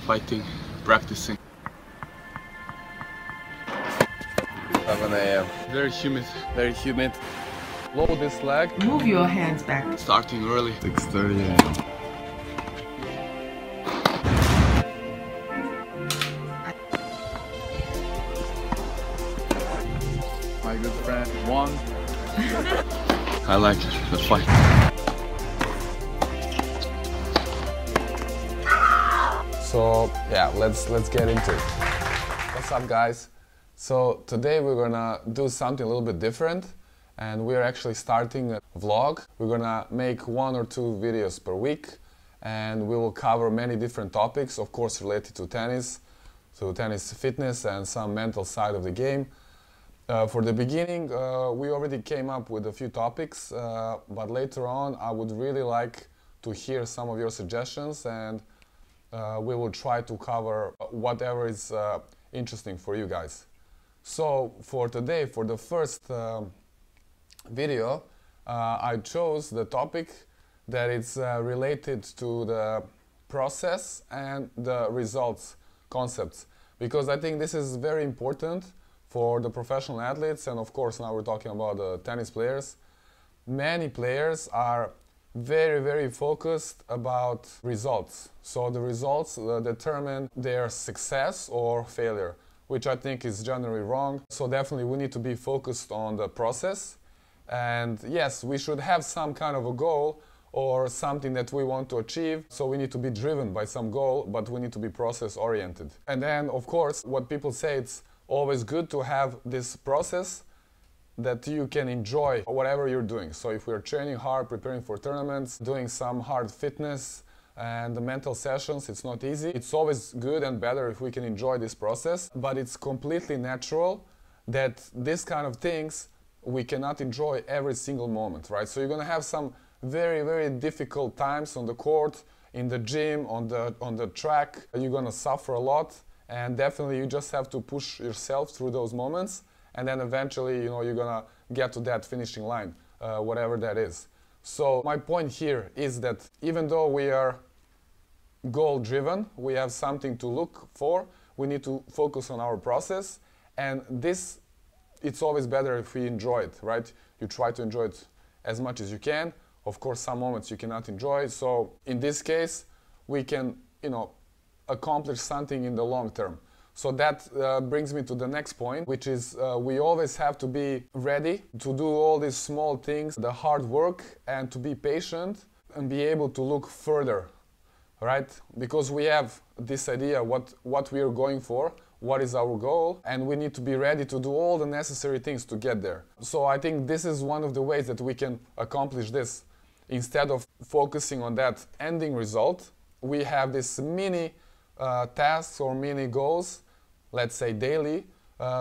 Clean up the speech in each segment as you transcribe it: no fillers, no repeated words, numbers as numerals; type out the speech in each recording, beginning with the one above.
fighting, practicing. 7 a.m. Very humid. Very humid. Load this leg. Move your hands back. Starting early. 6:30 a.m. My good friend won. I like the fight. So yeah, let's get into it. What's up, guys? So today we're gonna do something a little bit different, and we're actually starting a vlog. We're gonna make 1 or 2 videos per week, and we will cover many different topics, of course related to tennis fitness and some mental side of the game. For the beginning, we already came up with a few topics, but later on I would really like to hear some of your suggestions, and we will try to cover whatever is interesting for you guys. So for today, for the first video, I chose the topic that is related to the process and the results concepts, because I think this is very important for the professional athletes, and of course now we're talking about the tennis players. Many players are very focused about results. So the results determine their success or failure, which I think is generally wrong. So definitely we need to be focused on the process. And yes, we should have some kind of a goal or something that we want to achieve. So we need to be driven by some goal, but we need to be process oriented. And then of course, what people say, it's always good to have this process that you can enjoy whatever you're doing. So if we're training hard, preparing for tournaments, doing some hard fitness and the mental sessions, it's not easy. It's always good and better if we can enjoy this process, but it's completely natural that this kind of things we cannot enjoy every single moment, right? So you're gonna have some very difficult times on the court, in the gym, on the track. You're gonna suffer a lot, and definitely you just have to push yourself through those moments, and then eventually, you know, you're gonna get to that finishing line, whatever that is. So my point here is that even though we are goal driven, we have something to look for, we need to focus on our process, and this, it's always better if we enjoy it, right? You try to enjoy it as much as you can. Of course, some moments you cannot enjoy. So in this case, we can, you know, accomplish something in the long term. So that brings me to the next point, which is we always have to be ready to do all these small things, the hard work, and to be patient and be able to look further, right? Because we have this idea what we are going for, what is our goal, and we need to be ready to do all the necessary things to get there. So I think this is one of the ways that we can accomplish this. Instead of focusing on that ending result, we have this mini tasks or mini goals, let's say daily,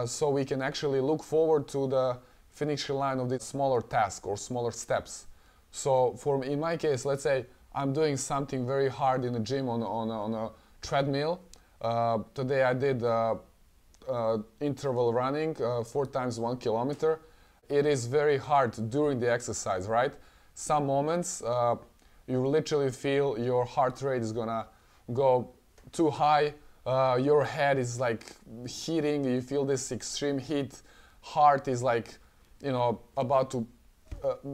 so we can actually look forward to the finishing line of this smaller task or smaller steps. So in my case, let's say I'm doing something very hard in the gym on a treadmill. Today I did interval running, 4 times 1 kilometer. It is very hard during the exercise, right? Some moments you literally feel your heart rate is gonna go too high, your head is like heating, you feel this extreme heat, heart is like, you know, about to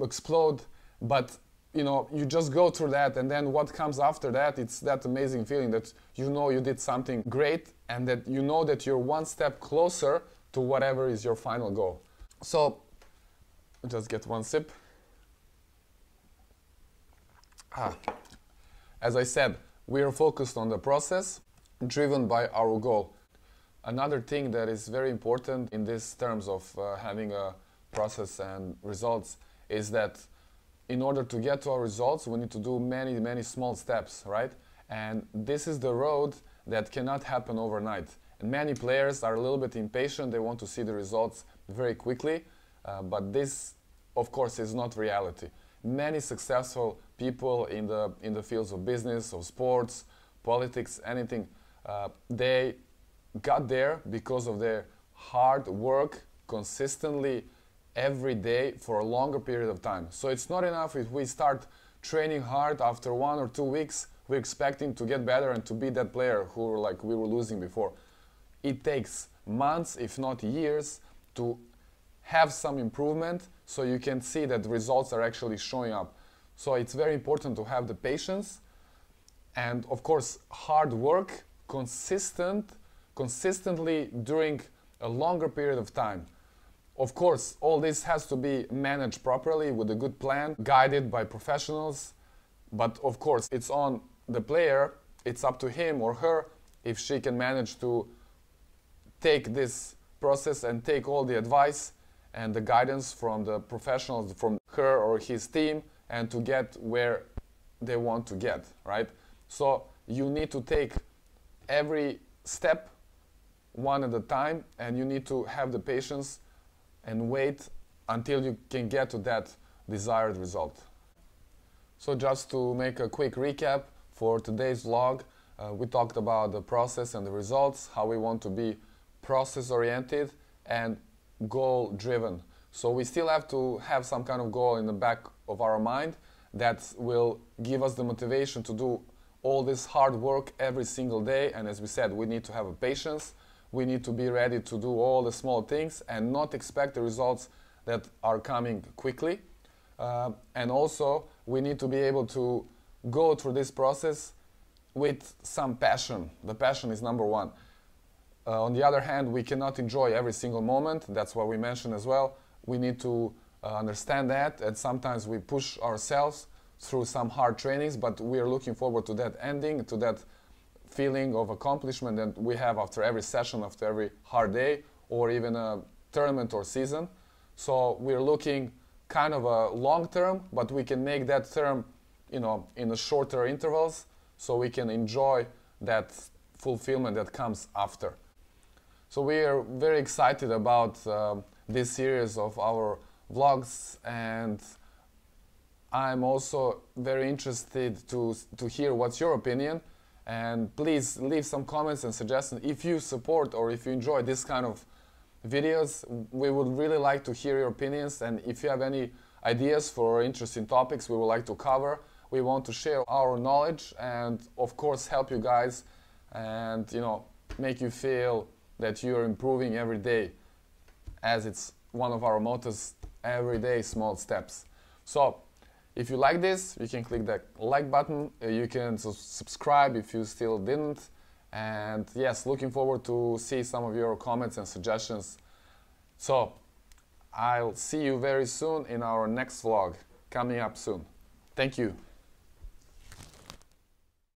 explode, but you know, you just go through that, and then what comes after that, it's that amazing feeling that you know you did something great, and that you know that you're one step closer to whatever is your final goal. So just get one sip. As I said, we are focused on the process, driven by our goal. Another thing that is very important in these terms of having a process and results is that in order to get to our results, we need to do many small steps, right? And this is the road that cannot happen overnight. And many players are a little bit impatient, they want to see the results very quickly, but this, of course, is not reality. Many successful people in the fields of business, of sports, politics, anything, they got there because of their hard work consistently every day for a longer period of time. So it's not enough if we start training hard, after 1 or 2 weeks we're expecting to get better and to be that player who like we were losing before. It takes months, if not years, to have some improvement so you can see that the results are actually showing up. So it's very important to have the patience and of course hard work, consistently during a longer period of time. Of course, all this has to be managed properly with a good plan, guided by professionals. But of course, it's on the player, it's up to him or her if she can manage to take this process and take all the advice and the guidance from the professionals, from her or his team, and to get where they want to get, right? So you need to take every step one at a time, and you need to have the patience and wait until you can get to that desired result. So just to make a quick recap for today's vlog, we talked about the process and the results, how we want to be process-oriented and goal-driven. So we still have to have some kind of goal in the back of our mind that will give us the motivation to do all this hard work every single day. And as we said, we need to have a patience. We need to be ready to do all the small things and not expect the results that are coming quickly. And also, we need to be able to go through this process with some passion. The passion is number one. On the other hand, we cannot enjoy every single moment. That's what we mentioned as well. We need to understand that, and sometimes we push ourselves through some hard trainings, but we are looking forward to that ending, to that feeling of accomplishment that we have after every session, after every hard day, or even a tournament or season. So we're looking kind of a long term, but we can make that term, you know, in a shorter intervals, so we can enjoy that fulfillment that comes after. So we are very excited about this series of our vlogs, and I'm also very interested to hear what's your opinion. And please leave some comments and suggestions if you support or if you enjoy this kind of videos. We would really like to hear your opinions, and if you have any ideas for interesting topics we would like to cover. We want to share our knowledge and of course help you guys and, you know, make you feel that you're improving every day, as it's one of our mottos, every day small steps. So if you like this, you can click that like button, you can subscribe if you still didn't, and yes, looking forward to see some of your comments and suggestions. So I'll see you very soon in our next vlog, coming up soon. Thank you.